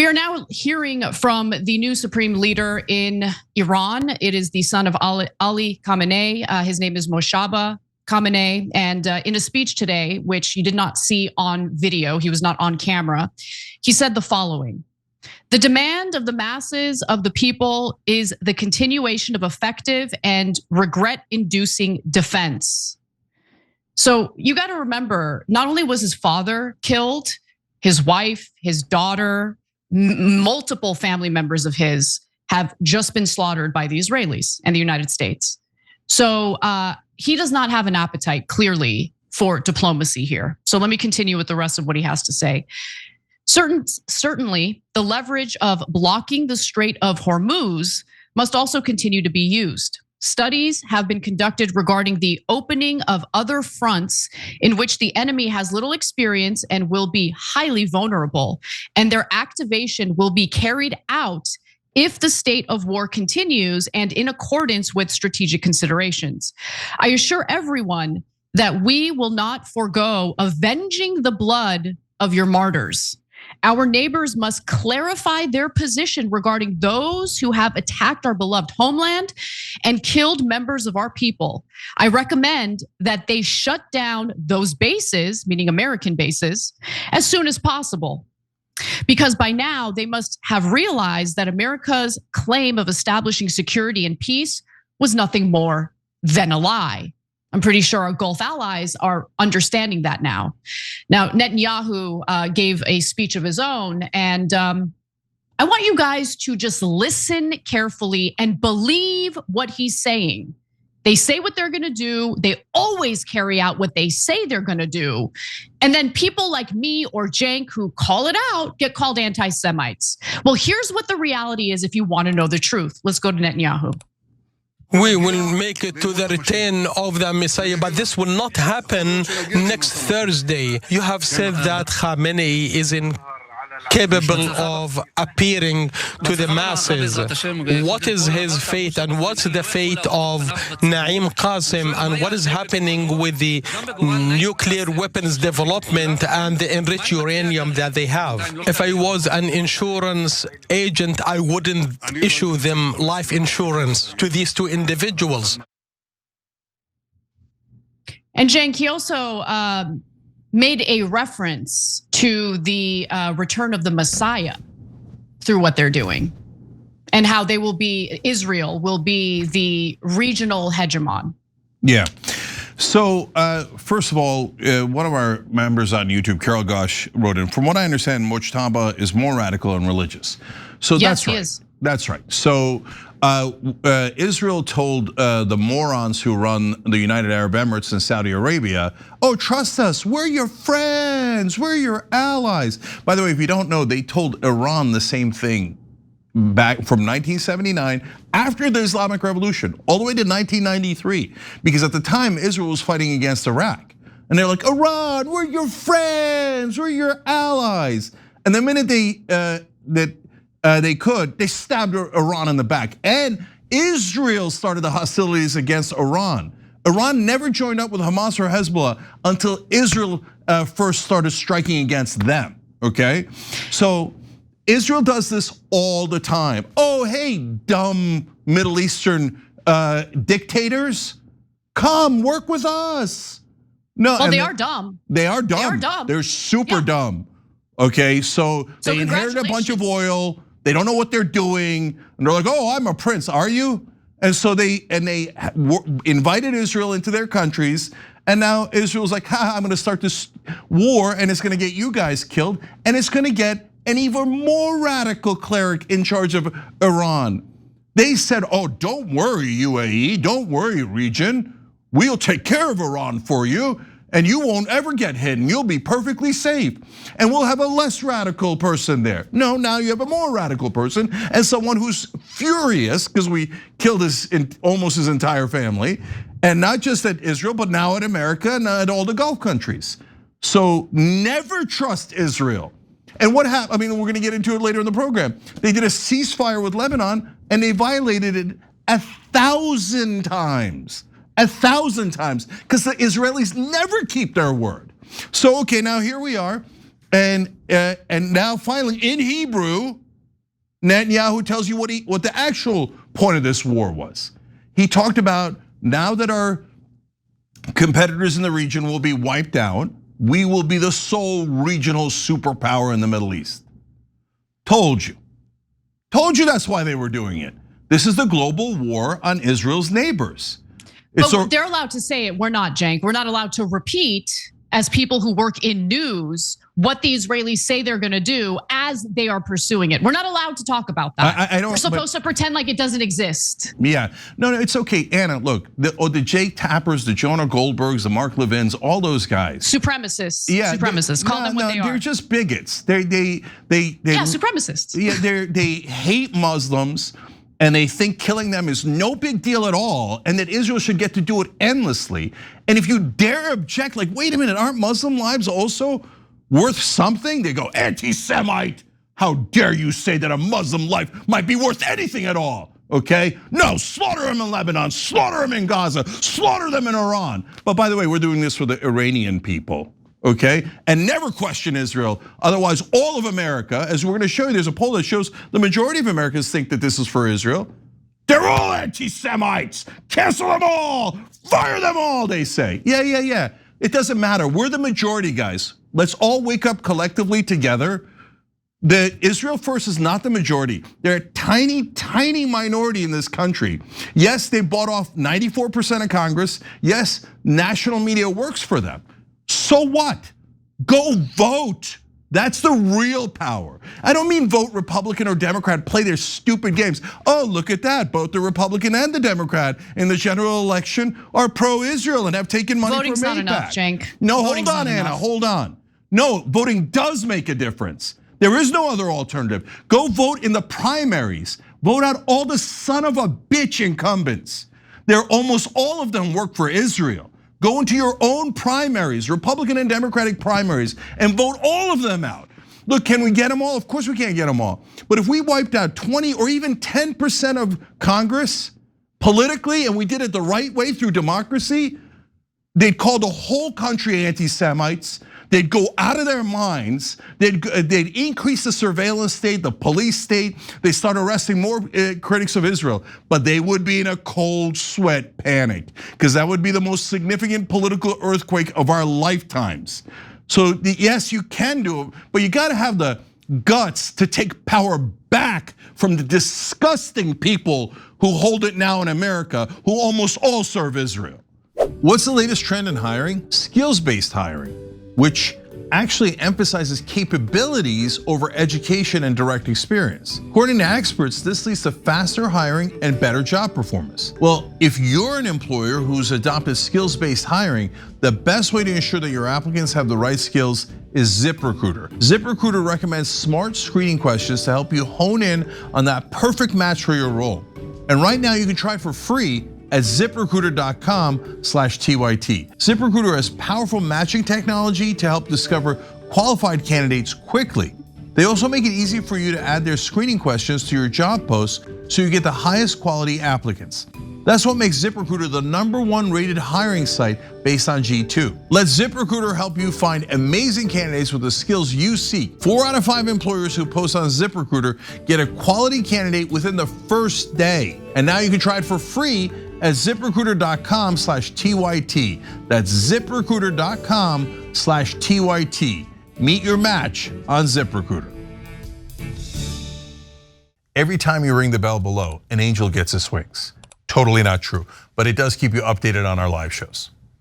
We are now hearing from the new supreme leader in Iran. It is the son of Ali Khamenei. His name is Mojtaba Khamenei. And in a speech today, which you did not see on video, he was not on camera, he said the following: "The demand of the masses of the people is the continuation of effective and regret-inducing defense." So you got to remember, not only was his father killed, his wife, his daughter, multiple family members of his have just been slaughtered by the Israelis and the United States. So he does not have an appetite, clearly, for diplomacy here. So let me continue with the rest of what he has to say. Certainly, the leverage of blocking the Strait of Hormuz must also continue to be used. Studies have been conducted regarding the opening of other fronts in which the enemy has little experience and will be highly vulnerable, and their activation will be carried out if the state of war continues and in accordance with strategic considerations. I assure everyone that we will not forego avenging the blood of your martyrs. Our neighbors must clarify their position regarding those who have attacked our beloved homeland and killed members of our people. I recommend that they shut down those bases, meaning American bases, as soon as possible. Because by now they must have realized that America's claim of establishing security and peace was nothing more than a lie. I'm pretty sure our Gulf allies are understanding that now. Now, Netanyahu gave a speech of his own, and I want you guys to just listen carefully and believe what he's saying. They say what they're gonna do. They always carry out what they say they're gonna do. And then people like me or Cenk who call it out get called anti-Semites. Well, here's what the reality is if you wanna know the truth. Let's go to Netanyahu. We will make it to the return of the Messiah, but this will not happen next Thursday. You have said that Khamenei is incapable of appearing to the masses. What is his fate, and what's the fate of Naim Qasim, and what is happening with the nuclear weapons development and the enriched uranium that they have? If I was an insurance agent, I wouldn't issue them life insurance to these two individuals. And Cenk, he also made a reference to the return of the Messiah through what they're doing, and how they will be, Israel will be the regional hegemon. Yeah. So first of all, one of our members on YouTube, Carol Gosh, wrote in, from what I understand, Mojtaba is more radical and religious. So yes, that's right. He is. That's right. So Israel told the morons who run the United Arab Emirates and Saudi Arabia, oh, trust us, we're your friends, we're your allies. By the way, if you don't know, they told Iran the same thing back from 1979, after the Islamic Revolution, all the way to 1993. Because at the time, Israel was fighting against Iraq. And they're like, Iran, we're your friends, we're your allies. And the minute they could, they stabbed Iran in the back. And Israel started the hostilities against Iran. Iran never joined up with Hamas or Hezbollah until Israel first started striking against them, okay? So Israel does this all the time. Oh, hey, dumb Middle Eastern dictators, come work with us. No, well, they are dumb. They are dumb. They are dumb. They're super dumb. Okay, so they inherited a bunch of oil. They don't know what they're doing, and they're like, "Oh, I'm a prince, are you?" And so they invited Israel into their countries, and now Israel's like, "Ha, I'm going to start this war, and it's going to get you guys killed, and it's going to get an even more radical cleric in charge of Iran." They said, "Oh, don't worry, UAE, don't worry, region. We'll take care of Iran for you, and you won't ever get hit, and you'll be perfectly safe. And we'll have a less radical person there." No, now you have a more radical person, and someone who's furious because we killed almost his entire family, and not just at Israel, but now at America and at all the Gulf countries. So never trust Israel. And what happened? I mean, we're gonna get into it later in the program. They did a ceasefire with Lebanon, and they violated it 1,000 times. 1,000 times, because the Israelis never keep their word. So, okay, now here we are. And now finally in Hebrew, Netanyahu tells you what the actual point of this war was. He talked about now that our competitors in the region will be wiped out, we will be the sole regional superpower in the Middle East. Told you that's why they were doing it. This is the global war on Israel's neighbors. But they're allowed to say it, we're not, Cenk. We're not allowed to repeat as people who work in news what the Israelis say they're gonna do as they are pursuing it. We're not allowed to talk about that. We're supposed to pretend like it doesn't exist. Yeah, no, it's okay, Anna, look, the Jake Tappers, the Jonah Goldbergs, the Mark Levins, all those guys. Supremacists, supremacists, call them what they are. They're just bigots. Yeah, supremacists. Yeah, they hate Muslims and they think killing them is no big deal at all and that Israel should get to do it endlessly. And if you dare object, like, wait a minute, aren't Muslim lives also worth something? They go, anti-Semite. How dare you say that a Muslim life might be worth anything at all, okay? No, slaughter them in Lebanon, slaughter them in Gaza, slaughter them in Iran. But by the way, we're doing this for the Iranian people, okay? And never question Israel. Otherwise, all of America, as we're gonna show you, there's a poll that shows the majority of Americans think that this is for Israel. They're all anti-Semites, cancel them all, fire them all, they say. Yeah. It doesn't matter, we're the majority, guys. Let's all wake up collectively together. The Israel First is not the majority. They're a tiny minority in this country. Yes, they bought off 94% of Congress. Yes, national media works for them. So what? Go vote. That's the real power. I don't mean vote Republican or Democrat, play their stupid games. Oh, look at that, both the Republican and the Democrat in the general election are pro-Israel and have taken money from AIPAC. Voting's not enough, Cenk. No, hold on, Anna, hold on. No, voting does make a difference. There is no other alternative. Go vote in the primaries. Vote out all the son of a bitch incumbents. They're almost all of them work for Israel. Go into your own primaries, Republican and Democratic primaries, and vote all of them out. Look, can we get them all? Of course we can't get them all. But if we wiped out 20 or even 10% of Congress politically, and we did it the right way through democracy, they'd call the whole country anti-Semites. They'd go out of their minds. They'd increase the surveillance state, the police state. They start arresting more critics of Israel, but they would be in a cold sweat panic because that would be the most significant political earthquake of our lifetimes. So yes, you can do it, but you gotta have the guts to take power back from the disgusting people who hold it now in America, who almost all serve Israel. What's the latest trend in hiring? Skills-based hiring, which actually emphasizes capabilities over education and direct experience. According to experts, this leads to faster hiring and better job performance. Well, if you're an employer who's adopted skills-based hiring, the best way to ensure that your applicants have the right skills is ZipRecruiter. ZipRecruiter recommends smart screening questions to help you hone in on that perfect match for your role. And right now you can try for free at ziprecruiter.com/TYT. ZipRecruiter has powerful matching technology to help discover qualified candidates quickly. They also make it easy for you to add their screening questions to your job posts so you get the highest quality applicants. That's what makes ZipRecruiter the #1 rated hiring site based on G2. Let ZipRecruiter help you find amazing candidates with the skills you seek. 4 out of 5 employers who post on ZipRecruiter get a quality candidate within the first day. And now you can try it for free at ziprecruiter.com/TYT. That's ziprecruiter.com/TYT. Meet your match on ZipRecruiter. Every time you ring the bell below, an angel gets his wings. Totally not true, but it does keep you updated on our live shows.